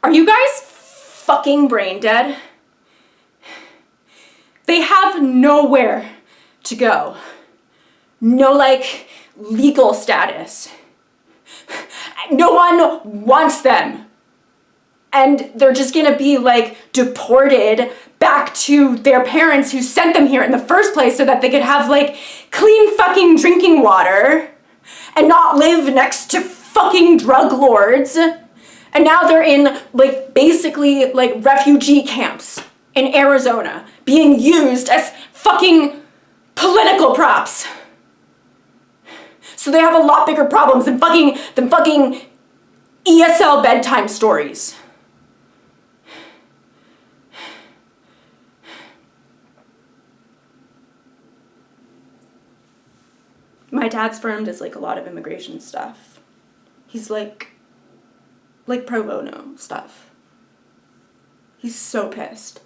Are you guys fucking brain dead? They have nowhere to go. No, like, legal status. No one wants them. And they're just gonna be, like, deported back to their parents who sent them here in the first place so that they could have, like, clean fucking drinking water and not live next to fucking drug lords. And now they're in, like, basically, like, refugee camps in Arizona being used as fucking political props. So they have a lot bigger problems than fucking ESL bedtime stories. My dad's firm does, like, a lot of immigration stuff. He's like pro bono stuff. He's so pissed.